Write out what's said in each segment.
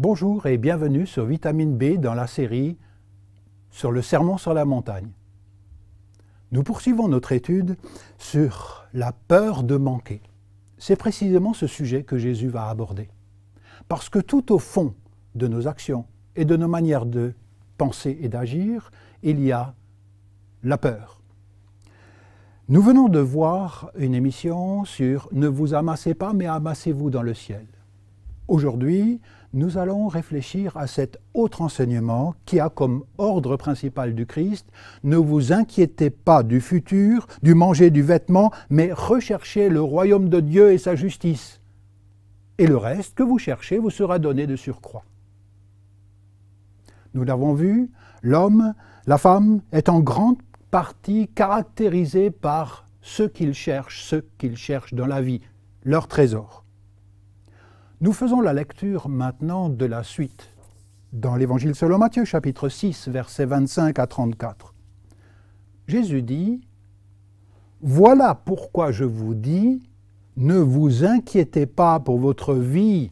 Bonjour et bienvenue sur Vitamine B dans la série sur le Sermon sur la montagne. Nous poursuivons notre étude sur la peur de manquer. C'est précisément ce sujet que Jésus va aborder. Parce que tout au fond de nos actions et de nos manières de penser et d'agir, il y a la peur. Nous venons de voir une émission sur « Ne vous amassez pas, mais amassez-vous dans le ciel ». Aujourd'hui, nous allons réfléchir à cet autre enseignement qui a comme ordre principal du Christ « Ne vous inquiétez pas du futur, du manger, du vêtement, mais recherchez le royaume de Dieu et sa justice. Et le reste que vous cherchez vous sera donné de surcroît. » Nous l'avons vu, l'homme, la femme est en grande partie caractérisé par ce qu'ils cherchent dans la vie, leur trésor. Nous faisons la lecture maintenant de la suite, dans l'Évangile selon Matthieu, chapitre 6, versets 25 à 34. Jésus dit « Voilà pourquoi je vous dis, ne vous inquiétez pas pour votre vie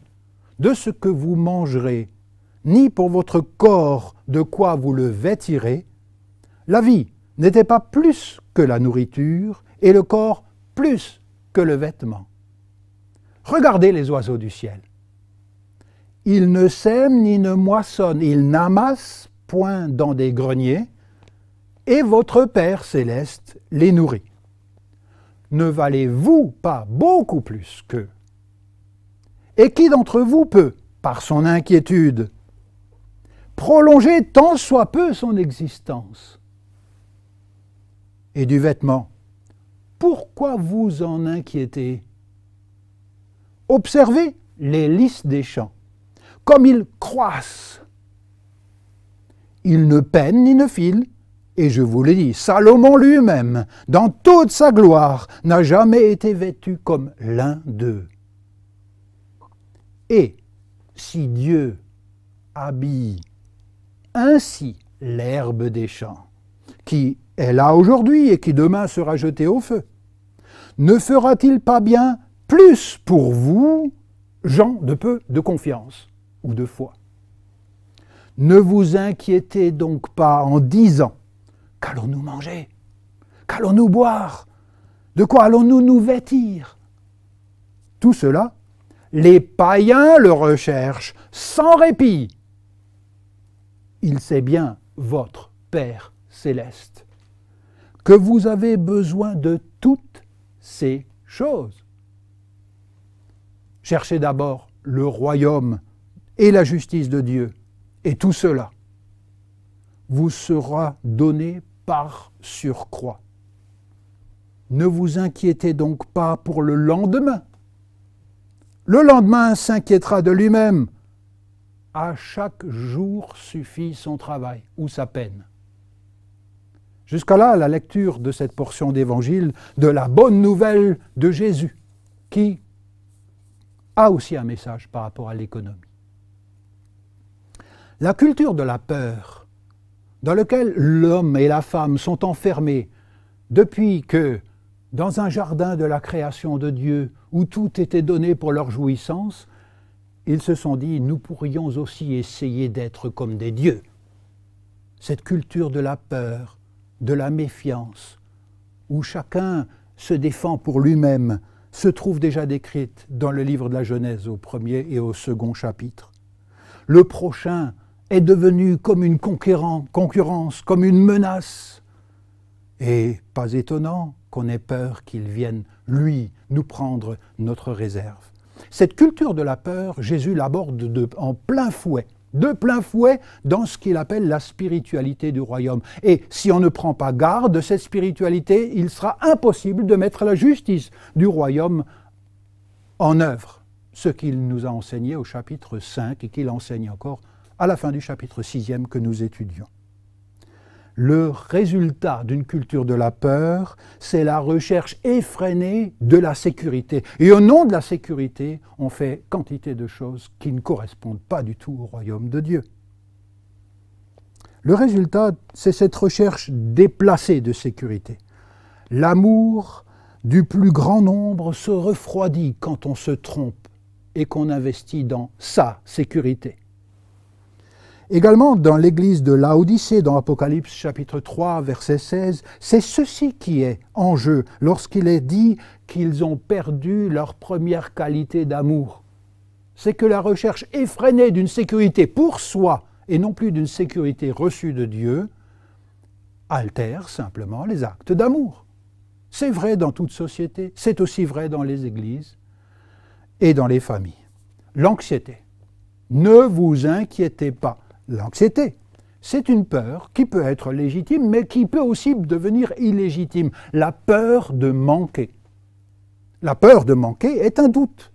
de ce que vous mangerez, ni pour votre corps de quoi vous le vêtirez. La vie n'était pas plus que la nourriture, et le corps plus que le vêtement. Regardez les oiseaux du ciel. Ils ne sèment ni ne moissonnent, ils n'amassent point dans des greniers, et votre Père céleste les nourrit. Ne valez-vous pas beaucoup plus qu'eux? Et qui d'entre vous peut, par son inquiétude, prolonger tant soit peu son existence? Et du vêtement, pourquoi vous en inquiétez? Observez les lys des champs, comme ils croissent. Ils ne peinent ni ne filent, et je vous l'ai dit, Salomon lui-même, dans toute sa gloire, n'a jamais été vêtu comme l'un d'eux. Et si Dieu habille ainsi l'herbe des champs, qui est là aujourd'hui et qui demain sera jetée au feu, ne fera-t-il pas bien plus pour vous, gens de peu de confiance ou de foi? Ne vous inquiétez donc pas en disant « Qu'allons-nous manger? Qu'allons-nous boire? De quoi allons-nous nous vêtir ?» Tout cela, les païens le recherchent sans répit. Il sait bien, votre Père céleste, que vous avez besoin de toutes ces choses. Cherchez d'abord le royaume et la justice de Dieu, et tout cela vous sera donné par surcroît. Ne vous inquiétez donc pas pour le lendemain. Le lendemain s'inquiétera de lui-même. À chaque jour suffit son travail ou sa peine. Jusqu'à là, la lecture de cette portion d'évangile de la bonne nouvelle de Jésus, qui a aussi un message par rapport à l'économie. La culture de la peur, dans laquelle l'homme et la femme sont enfermés depuis que, dans un jardin de la création de Dieu, où tout était donné pour leur jouissance, ils se sont dit, nous pourrions aussi essayer d'être comme des dieux. Cette culture de la peur, de la méfiance, où chacun se défend pour lui-même, se trouve déjà décrite dans le livre de la Genèse au premier et au second chapitre. Le prochain est devenu comme une concurrence, comme une menace. Et pas étonnant qu'on ait peur qu'il vienne, lui, nous prendre notre réserve. Cette culture de la peur, Jésus l'aborde en plein fouet, de plein fouet dans ce qu'il appelle la spiritualité du royaume. Et si on ne prend pas garde de cette spiritualité, il sera impossible de mettre la justice du royaume en œuvre. Ce qu'il nous a enseigné au chapitre 5 et qu'il enseigne encore à la fin du chapitre 6e que nous étudions. Le résultat d'une culture de la peur, c'est la recherche effrénée de la sécurité. Et au nom de la sécurité, on fait quantité de choses qui ne correspondent pas du tout au royaume de Dieu. Le résultat, c'est cette recherche déplacée de sécurité. L'amour du plus grand nombre se refroidit quand on se trompe et qu'on investit dans sa sécurité. Également, dans l'église de Laodicée, dans Apocalypse chapitre 3, verset 16, c'est ceci qui est en jeu lorsqu'il est dit qu'ils ont perdu leur première qualité d'amour. C'est que la recherche effrénée d'une sécurité pour soi et non plus d'une sécurité reçue de Dieu altère simplement les actes d'amour. C'est vrai dans toute société, c'est aussi vrai dans les églises et dans les familles. L'anxiété. Ne vous inquiétez pas. L'anxiété, c'est une peur qui peut être légitime, mais qui peut aussi devenir illégitime. La peur de manquer. La peur de manquer est un doute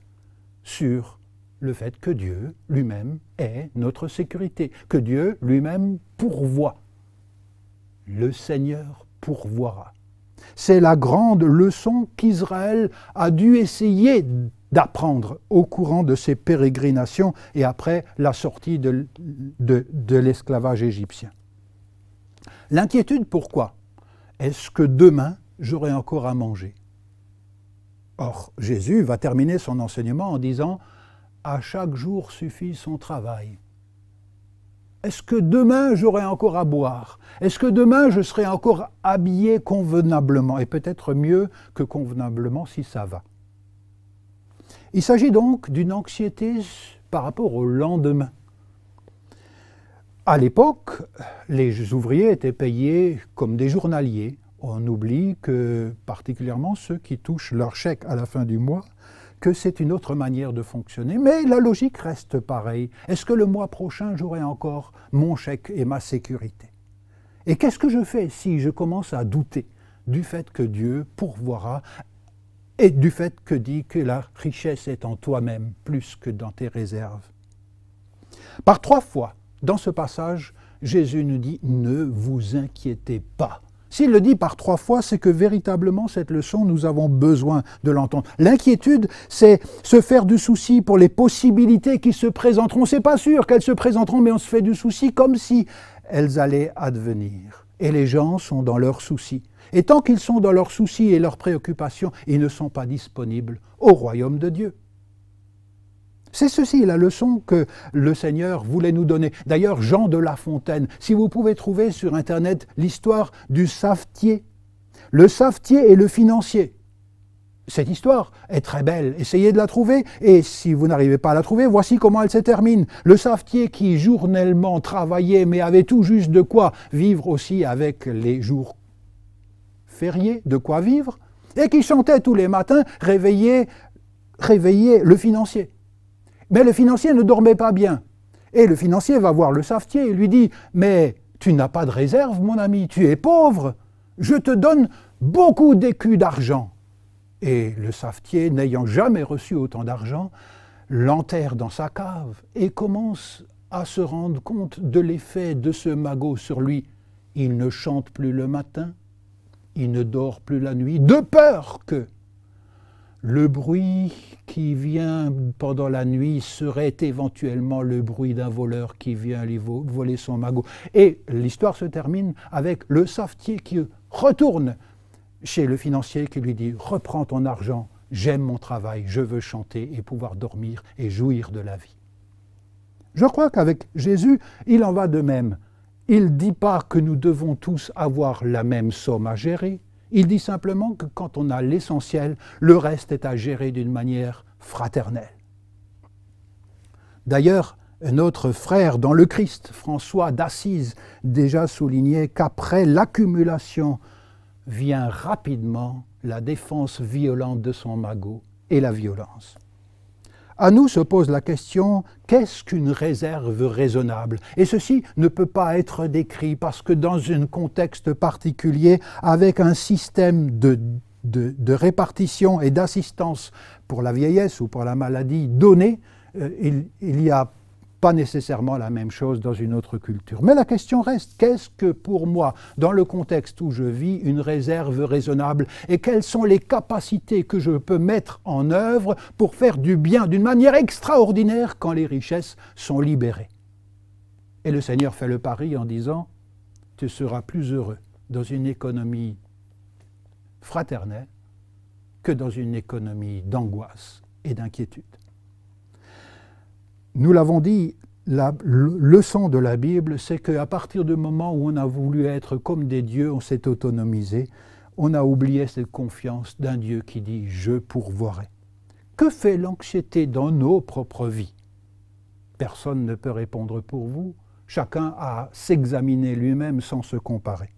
sur le fait que Dieu lui-même est notre sécurité, que Dieu lui-même pourvoit. Le Seigneur pourvoira. C'est la grande leçon qu'Israël a dû essayer d'apprendre au courant de ses pérégrinations et après la sortie de l'esclavage égyptien. L'inquiétude, pourquoi? Est-ce que demain, j'aurai encore à manger? Or, Jésus va terminer son enseignement en disant « À chaque jour suffit son travail ». Est-ce que demain, j'aurai encore à boire? Est-ce que demain, je serai encore habillé convenablement? Et peut-être mieux que convenablement si ça va. Il s'agit donc d'une anxiété par rapport au lendemain. À l'époque, les ouvriers étaient payés comme des journaliers. On oublie que, particulièrement ceux qui touchent leur chèque à la fin du mois, que c'est une autre manière de fonctionner. Mais la logique reste pareille. Est-ce que le mois prochain, j'aurai encore mon chèque et ma sécurité? Et qu'est-ce que je fais si je commence à douter du fait que Dieu pourvoira et du fait que dit que la richesse est en toi-même plus que dans tes réserves? Par 3 fois, dans ce passage, Jésus nous dit « Ne vous inquiétez pas ». S'il le dit par 3 fois, c'est que véritablement cette leçon, nous avons besoin de l'entendre. L'inquiétude, c'est se faire du souci pour les possibilités qui se présenteront. C'est pas sûr qu'elles se présenteront, mais on se fait du souci comme si elles allaient advenir. Et les gens sont dans leurs soucis. Et tant qu'ils sont dans leurs soucis et leurs préoccupations, ils ne sont pas disponibles au royaume de Dieu. C'est ceci la leçon que le Seigneur voulait nous donner. D'ailleurs, Jean de La Fontaine, si vous pouvez trouver sur Internet l'histoire du savetier, le savetier et le financier. Cette histoire est très belle, essayez de la trouver, et si vous n'arrivez pas à la trouver, voici comment elle se termine. Le savetier qui journellement travaillait, mais avait tout juste de quoi vivre aussi avec les jours fériés, de quoi vivre, et qui chantait tous les matins, réveillait le financier. Mais le financier ne dormait pas bien. Et le financier va voir le savetier et lui dit « Mais tu n'as pas de réserve, mon ami, tu es pauvre. Je te donne beaucoup d'écus d'argent. » Et le savetier, n'ayant jamais reçu autant d'argent, l'enterre dans sa cave et commence à se rendre compte de l'effet de ce magot sur lui. Il ne chante plus le matin, il ne dort plus la nuit, de peur que le bruit qui vient pendant la nuit serait éventuellement le bruit d'un voleur qui vient lui voler son magot. Et l'histoire se termine avec le savetier qui retourne chez le financier qui lui dit « Reprends ton argent, j'aime mon travail, je veux chanter et pouvoir dormir et jouir de la vie. » Je crois qu'avec Jésus, il en va de même. Il ne dit pas que nous devons tous avoir la même somme à gérer. Il dit simplement que quand on a l'essentiel, le reste est à gérer d'une manière fraternelle. D'ailleurs, notre frère dans le Christ, François d'Assise, déjà soulignait qu'après l'accumulation vient rapidement la défense violente de son magot et la violence. À nous se pose la question, qu'est-ce qu'une réserve raisonnable? Et ceci ne peut pas être décrit parce que dans un contexte particulier, avec un système de répartition et d'assistance pour la vieillesse ou pour la maladie donné, il n'y a pas nécessairement la même chose dans une autre culture. Mais la question reste, qu'est-ce que pour moi, dans le contexte où je vis, une réserve raisonnable et quelles sont les capacités que je peux mettre en œuvre pour faire du bien d'une manière extraordinaire quand les richesses sont libérées? Et le Seigneur fait le pari en disant, tu seras plus heureux dans une économie fraternelle que dans une économie d'angoisse et d'inquiétude. Nous l'avons dit, La leçon de la Bible, c'est qu'à partir du moment où on a voulu être comme des dieux, on s'est autonomisé, on a oublié cette confiance d'un Dieu qui dit « je pourvoirai ». Que fait l'anxiété dans nos propres vies? Personne ne peut répondre pour vous, chacun a à s'examiner lui-même sans se comparer.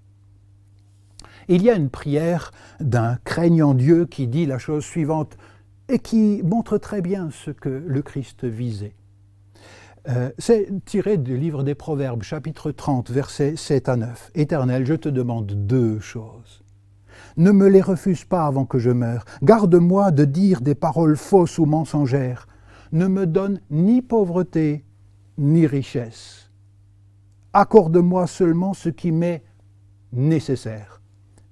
Il y a une prière d'un craignant Dieu qui dit la chose suivante et qui montre très bien ce que le Christ visait. C'est tiré du livre des Proverbes, chapitre 30, versets 7 à 9. « Éternel, je te demande deux choses. Ne me les refuse pas avant que je meure. Garde-moi de dire des paroles fausses ou mensongères. Ne me donne ni pauvreté, ni richesse. Accorde-moi seulement ce qui m'est nécessaire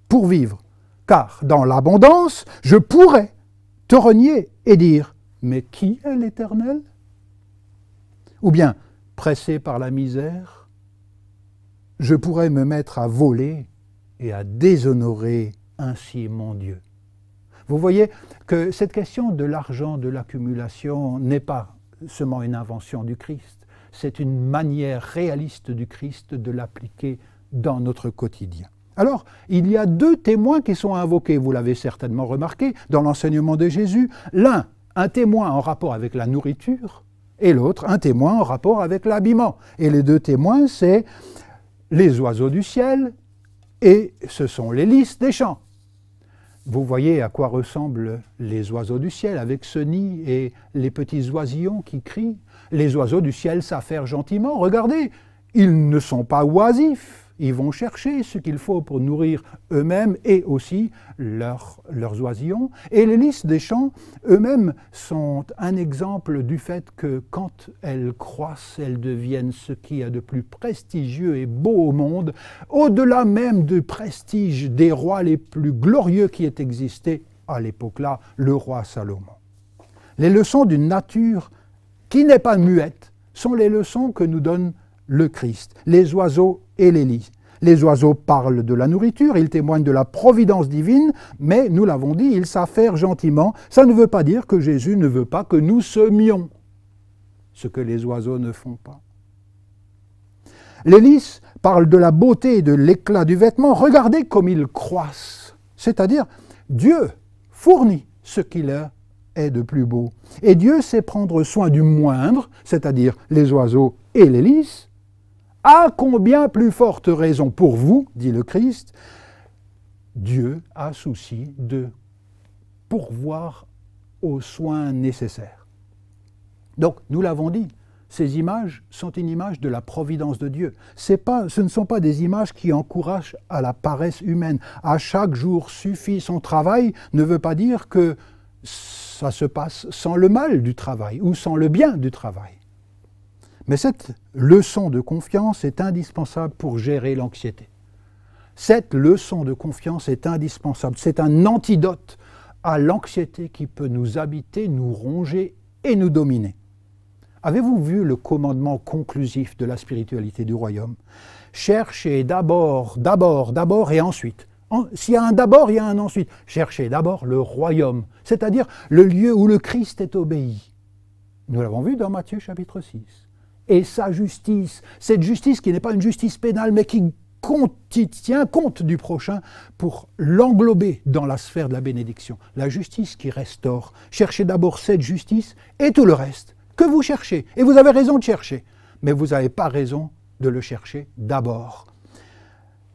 pour vivre, car dans l'abondance, je pourrais te renier et dire « Mais qui est l'Éternel ?» Ou bien, pressé par la misère, je pourrais me mettre à voler et à déshonorer ainsi mon Dieu. Vous voyez que cette question de l'argent, de l'accumulation, n'est pas seulement une invention du Christ, c'est une manière réaliste du Christ de l'appliquer dans notre quotidien. Alors, il y a deux témoins qui sont invoqués, vous l'avez certainement remarqué, dans l'enseignement de Jésus. L'un, un témoin en rapport avec la nourriture, et l'autre, un témoin en rapport avec l'habillement. Et les deux témoins, c'est les oiseaux du ciel et ce sont les lys des champs. Vous voyez à quoi ressemblent les oiseaux du ciel avec ce nid et les petits oisillons qui crient. Les oiseaux du ciel s'affairent gentiment. Regardez, ils ne sont pas oisifs. Ils vont chercher ce qu'il faut pour nourrir eux-mêmes et aussi leurs oisillons. Et les lys des champs, eux-mêmes, sont un exemple du fait que quand elles croissent, elles deviennent ce qu'il y a de plus prestigieux et beau au monde, au-delà même du prestige des rois les plus glorieux qui aient existé à l'époque-là, le roi Salomon. Les leçons d'une nature qui n'est pas muette sont les leçons que nous donne le Christ, les oiseaux et les lys. Les oiseaux parlent de la nourriture, ils témoignent de la providence divine, mais nous l'avons dit, ils s'affairent gentiment. Ça ne veut pas dire que Jésus ne veut pas que nous semions, ce que les oiseaux ne font pas. Les lys parlent de la beauté et de l'éclat du vêtement. Regardez comme ils croissent, c'est-à-dire Dieu fournit ce qu'il est de plus beau. Et Dieu sait prendre soin du moindre, c'est-à-dire les oiseaux et les lys. À combien plus forte raison pour vous, dit le Christ, Dieu a souci de pourvoir aux soins nécessaires. Donc, nous l'avons dit, ces images sont une image de la providence de Dieu. Ce ne sont pas des images qui encouragent à la paresse humaine. À chaque jour suffit son travail ne veut pas dire que ça se passe sans le mal du travail ou sans le bien du travail. Mais cette leçon de confiance est indispensable pour gérer l'anxiété. Cette leçon de confiance est indispensable. C'est un antidote à l'anxiété qui peut nous habiter, nous ronger et nous dominer. Avez-vous vu le commandement conclusif de la spiritualité du royaume? Cherchez d'abord et ensuite. S'il y a un d'abord, il y a un ensuite. Cherchez d'abord le royaume, c'est-à-dire le lieu où le Christ est obéi. Nous l'avons vu dans Matthieu chapitre 6. Et sa justice, cette justice qui n'est pas une justice pénale, mais qui tient compte du prochain pour l'englober dans la sphère de la bénédiction. La justice qui restaure. Cherchez d'abord cette justice et tout le reste que vous cherchez. Et vous avez raison de chercher, mais vous n'avez pas raison de le chercher d'abord.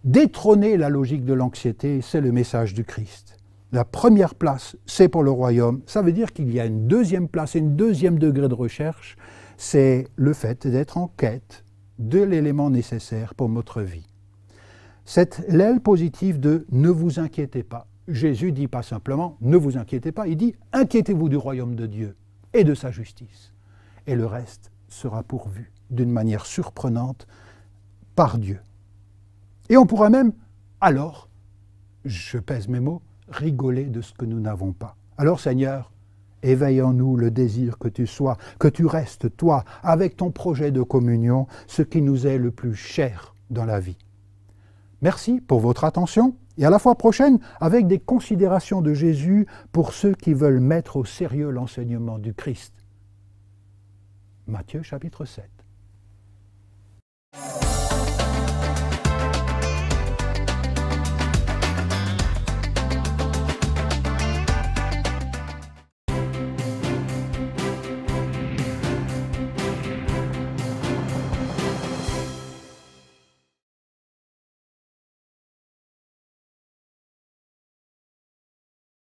Détrôner la logique de l'anxiété, c'est le message du Christ. La première place, c'est pour le royaume. Ça veut dire qu'il y a une deuxième place, un deuxième degré de recherche, c'est le fait d'être en quête de l'élément nécessaire pour notre vie. C'est l'aile positive de « ne vous inquiétez pas ». Jésus dit pas simplement « ne vous inquiétez pas », il dit « inquiétez-vous du royaume de Dieu et de sa justice ». Et le reste sera pourvu d'une manière surprenante par Dieu. Et on pourra même, alors, je pèse mes mots, rigoler de ce que nous n'avons pas. Alors Seigneur, éveille en nous le désir que tu sois, que tu restes, toi, avec ton projet de communion, ce qui nous est le plus cher dans la vie. Merci pour votre attention et à la fois prochaine avec des considérations de Jésus pour ceux qui veulent mettre au sérieux l'enseignement du Christ. Matthieu chapitre 7.